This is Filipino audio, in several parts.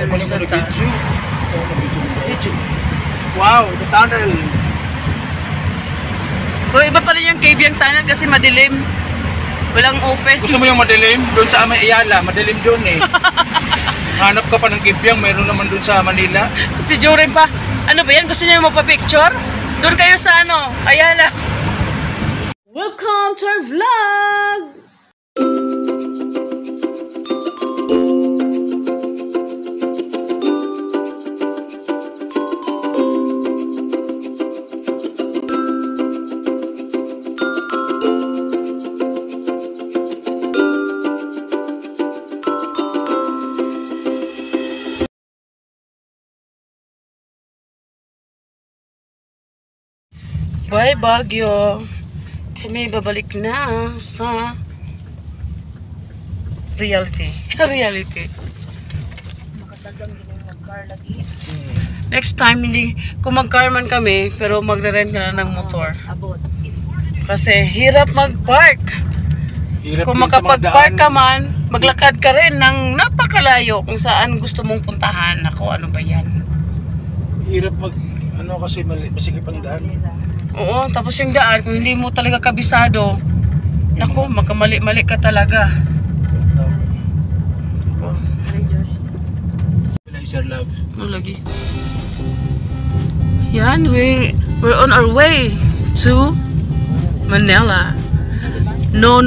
Dami sa taas. Wow, the tunnel. Pero iba pa rin yung cave yung tunnel kasi madilim. Walang open. Gusto mo yung madilim? Doon sa Amay Ayala, madilim doon eh. Hanap ka pa ng cave mayroon naman doon sa Manila. Si Joren pa. Ano ba yan? Gusto niyo magpa-picture? Doon kayo sa ano, Ayala. Welcome to our vlog! Bye Baguio! Kami babalik na sa reality. Next time, hindi, kung mag-car man kami, pero magre-rent na ng motor. Kasi hirap mag-park. Kung makapag-park ka man, maglakad ka rin ng napakalayo kung saan gusto mong puntahan. Ako, ano ba yan? Hirap kasi masikip ang daan. Oo, tapos yung daan, kung hindi mo talaga kabisado, naku, magkamali-mali ka talaga. Ako. Sir Love. Ano lagi? Yan, we're on our way to Manila. No,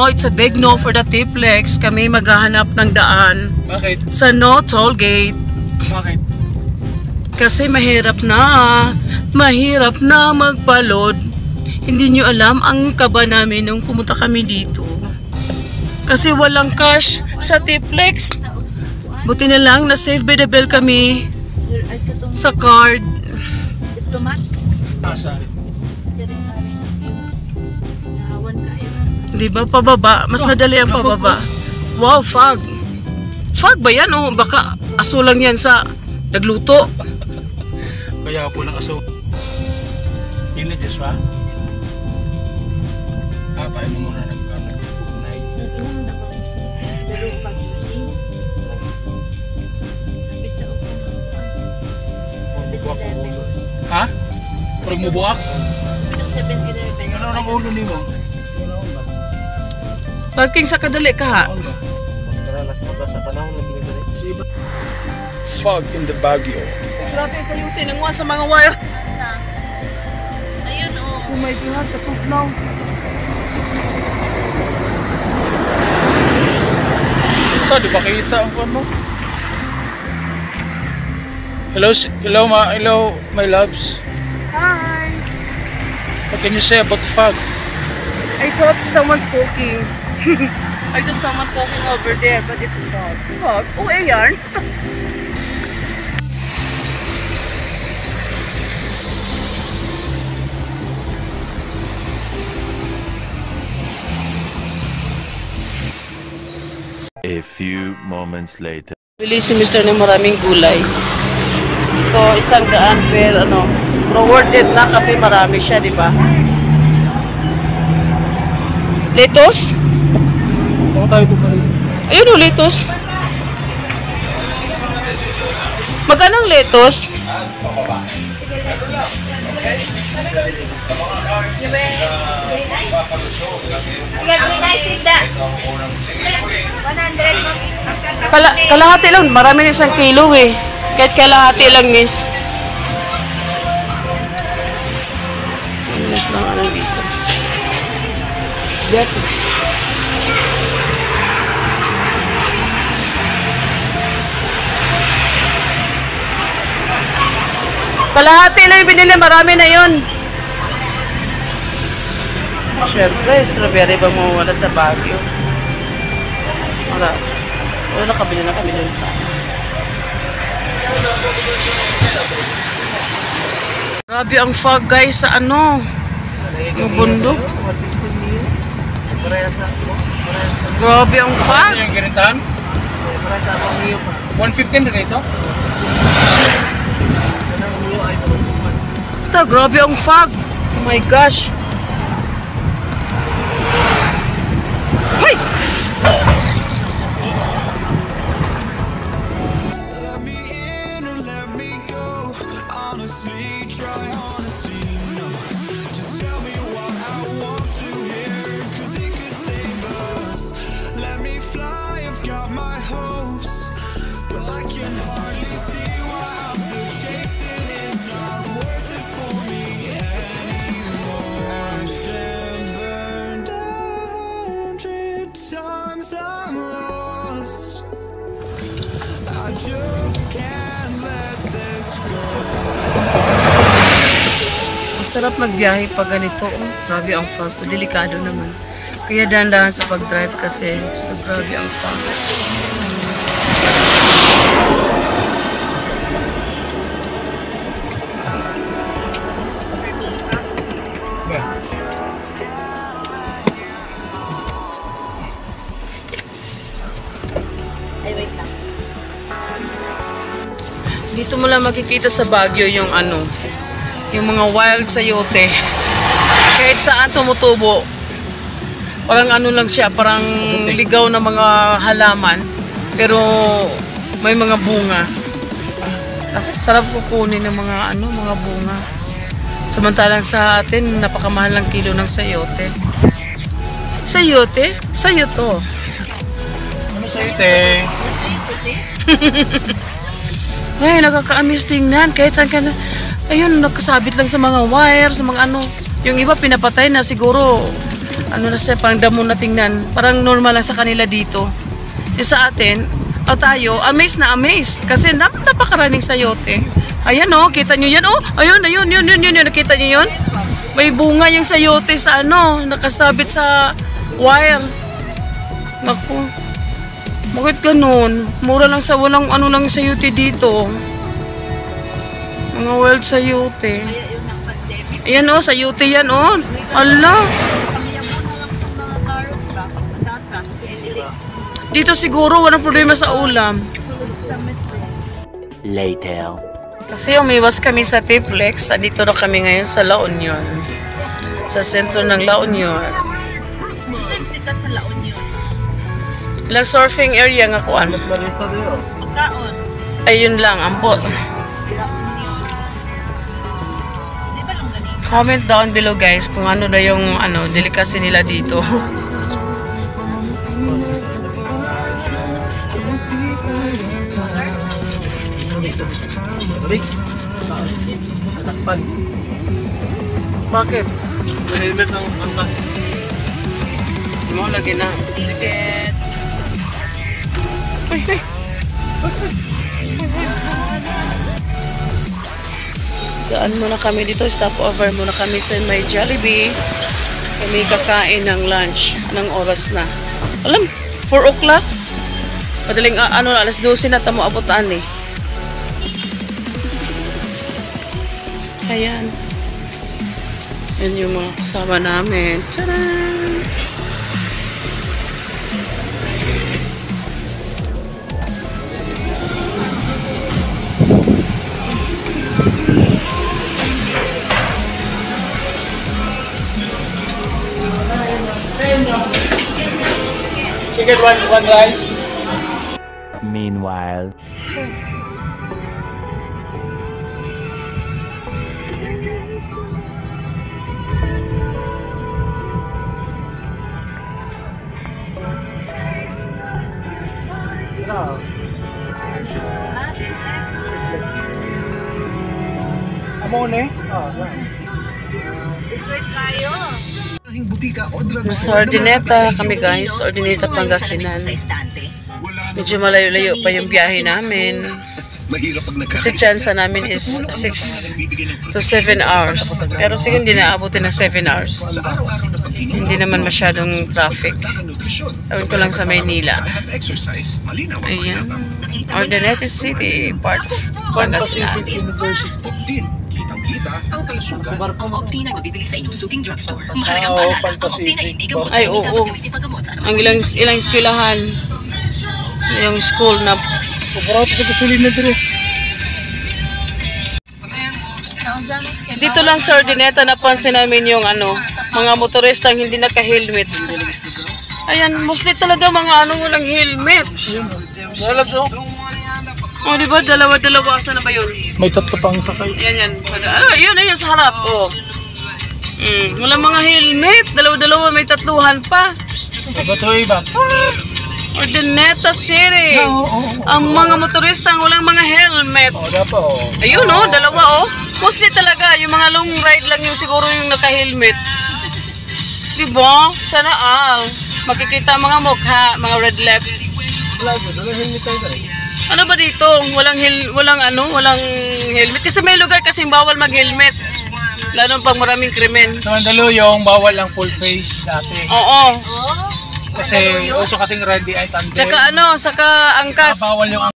it's a big no for the Tiplex. Kami maghahanap ng daan. Bakit? Sa no toll gate. Bakit? Kasi mahirap na magpalod. Hindi nyo alam ang kaba namin nung pumunta kami dito. Kasi walang cash sa Tiplex. Buti na lang na save by the bell kami sa card. Diba pababa? Mas madali ang pababa. Wow, fog. Fog ba yan? O baka aso lang yan sa nagluto. Kaya po ng aso. Hindi Diyos ba? Tayo mo muna nagkaroon. Ha? Parang mo buwak? Ano ang ulo nimo? Parking sa kadali ka ha? Fog in the Baguio. Grabe sa yuti, nanguhan sa mga wire. Ayun o. Oh my God, katugnaw. Ito, di ba kita ang ano? Hello my loves. Hi! What can you say about the fog? I thought someone's cooking. I thought someone cooking over there, but it's a fog. Fog? Oh, ayan. A few moments later. Bili si Mr. ng maraming gulay. Ito, 100 per ano. Pero worth it na kasi marami siya, di ba? Lettuce? Ako tayo po pa rin. Ayun o, lettuce. Magkano ang lettuce? Kalahati lang, marami na isang kilo eh. Kahit kalahati lang miss. Miss lang ano dito. Dito. Kalahati lang yung binili, marami na yun. Siyempre, strawberry ba mawala sa Baguio? Wala nakabili na kami dun sa grabe ang fog guys sa ano yung bundok. Grabe ang fog. Ano yung ganitan? 115 na ito? Ito, grabe ang fog. Oh my gosh. Uy! fly, I've got my hopes. Well, I can hardly see why I'm still chasing. It's not worth it for me anymore. Stand burned 100 times, I'm lost. I just can't let this go. Masarap magbiyahe pag ganito. Oh, grabe ang fog. Delikado naman. Kaya dahan-dahan sa pag-drive kasi. So, grabe ang fog. Dito mo lang makikita sa Baguio yung ano, yung mga wild sayote. Kahit saan tumutubo. Parang ano lang siya, parang ligaw na mga halaman. Pero may mga bunga. Sarap kukunin ng mga ano, mga bunga. Samantalang sa atin, napakamahal ng kilo ng sayote. Sayote? Sayoto. Ano sayote? Ay, nakaka-amis tingnan. Kahit saan ka na, ayun, nakasabit lang sa mga wire, sa mga ano. Yung iba pinapatay na siguro, ano na siya, parang damo na tingnan. Parang normal lang sa kanila dito. Yung sa atin, o tayo, amaze na amaze. Kasi napakaraming sayote. Ayan o, kita nyo yan o. Ayun, yun. Nakita nyo yun? May bunga yung sayote sa ano, nakasabit sa wire. Naku. Bakit ganun? Mura lang sa walang ano lang sayote dito. Mga wild sayote. Ayan o, sayote yan o. Ala. Dito siguro walang problema sa ulam. Later. Kasi umiwas kami sa Tiplex. Dito na kami ngayon sa La Union. Sa sentro ng La Union. Sikat sa La Union. Ilang surfing area nga kuan. Pagkaon. Ayun lang, ambot. La Union. Di ba lang ganito? Comment down below guys kung ano na yung ano, delicacy nila dito. Bakit? Helmet ng angkas. Mo lagi na. Ticket. Ay. Daan muna kami dito. Stop over muna kami sa may Jollibee. Kami kakain ng lunch. Anong oras na? Alam, 4 o'clock? Madaling ano, alas 12 na tamo abutan eh. Ayan. Yan yung mga kasama namin. Tcharam! Chicken one rice. Meanwhile. Amone? Sa Ordineta kami guys. Ordineta, Pangasinan. Medyo malayo-layo pa yung biyahe namin. Kasi chance namin is 6 to 7 hours. Pero sige hindi naabutin ng 7 hours. Hindi naman masyadong traffic. Ewan ko lang sa Maynila. Ayan. Ordineta City, part of Pangasinan. Kitang-kita ang kalusugan. Opti na magbibili sa inyong suging drugstore. Mahalagang paalala, ang Opti na hindi gamot. Ay, oo. Ang ilang eskwelahan. Yung school na Kumpara ko sa gasolina dito. dito lang sa Ordineta napansin namin yung ano, mga motoristang hindi naka-helmet. Ayan, mostly talaga mga ano walang helmet. Alam so? Oh, di ba? Dalawa-dalawa. Saan na ba yun? May tatlo pang sakay. Yan. Ano, yun sa harap. Oh. Walang mga helmet. Dalawa-dalawa, may tatluhan pa. Iba to iba. Ordineta City. Ang mga motorista walang mga helmet. Ayun oh, dalawa oh. Mostly talaga, yung mga long ride lang yung siguro yung naka-helmet. Diba? Sana all. Makikita mga mukha, mga red lips. Ano ba dito? Walang helmet. Kasi may lugar kasing bawal mag-helmet. Lalo pag maraming krimen. Sa Mandaluyong, bawal ang full face dati. Oo. Kasi uso kasing ready ay tandem. Tsaka saka angkas. Bawal yung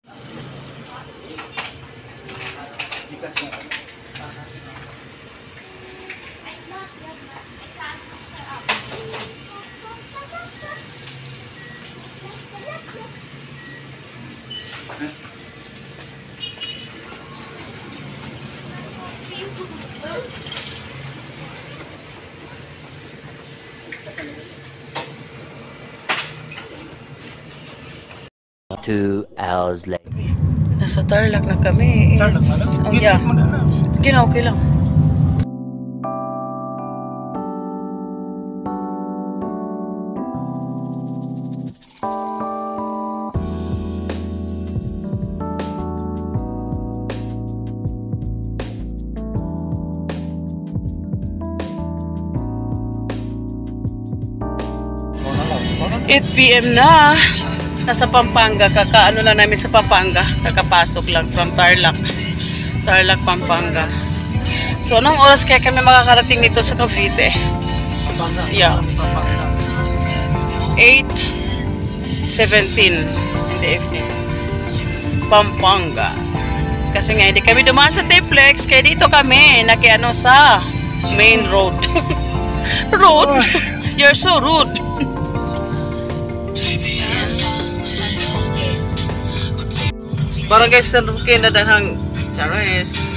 Two hours later. Nasa Tarlac na kami. Oh yeah. Okay lang. Eight PM na. Nasa Pampanga, kakaano lang namin sa Pampanga, kakapasok lang from Tarlac, Pampanga. So, anong oras kaya kami makakarating nito sa Cavite? Yeah. 8:17 in the evening. Pampanga. Kasi nga, hindi kami dumaan sa Tiplex, kaya dito kami, nakiano sa main road. Road? You're so rude. Barangay San Roque na dahang Chares.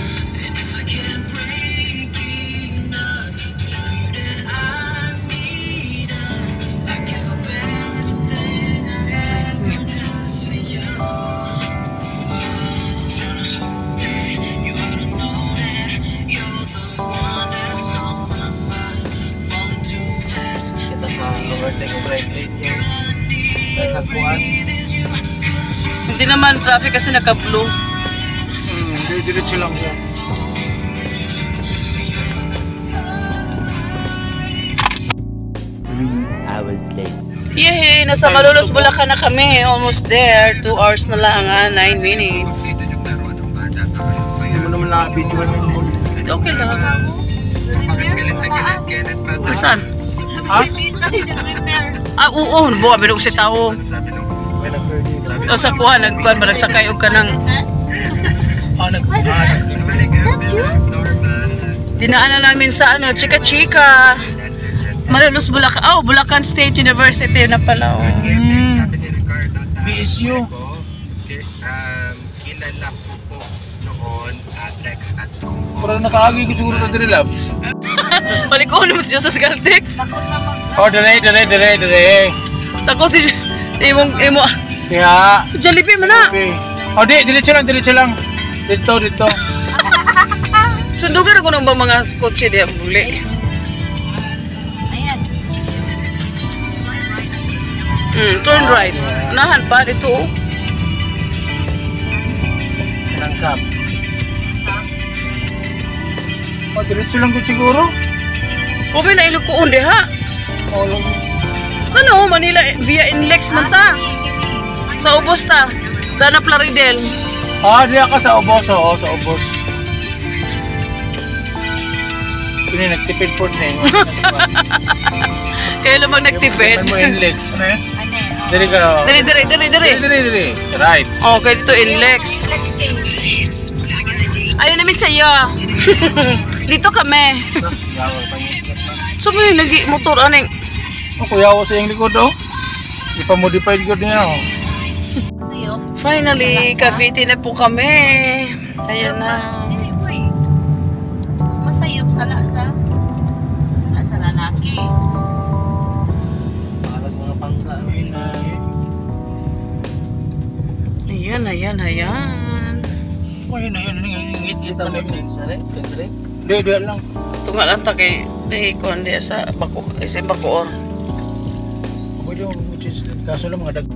Hindi naman traffic kasi naka-blue. diretso lang yan. Hours later. Yehey! Nasa Malolos, Bulacan na kami. Almost there. 2 hours na lang, 9 minutes. Hindi mo naman nakabidyoan yung mall. Okay lang. Saan? Ha? Oo. Buka, binong si tao. O sa kuha, nagkuhan ba? Nagsakay o ka ng... Dinaanan namin sa Chika-Chika. Malolos, Bulacan. Oh, Bulacan State University na pala. Oh. BSU. Kilala ko po noon Tex at Parang nakaagi ko siguro na Diri Labs. Balik ko naman si Joseph Galtex. Oh, dire. Takot si... Imo... Kaya... Jollibee mo na. Okay. Oh, diretso lang. Dito. Sundugan ako ng mga kotse diya buli. Ayan. Turn right. Unahan pa dito. Nangkap. Oh, diretso lang ko siguro. Okay na ilukuon di ha. Oh, Ano, Manila via Inlex man ta. Sa ubos ta. Dana Plaridel. diya ka sa ubos. Oo, sa ubos. Hindi, nagtipid po na yun. Kaya lamang nagtipid. Ano mo inlet? Ano yun? Diri ka. Diri. Right. Okay, dito Inlex. Ayun namin sa iyo. Dito kami. So may motor aning. Kuya ko sa iyong likod, oh. Ipa-modified ko niya, oh. Sa'yo. Finally, Cavite na po kami. Ayun na. Hindi, boy. Masayop sa lalaki. Ayan. Oh, yun, ngit-ngit pa na yun. Hindi lang. Tunga lang ta kay Dahikon diya sa Bacoor. Pwede mo, kaso lang mga dag...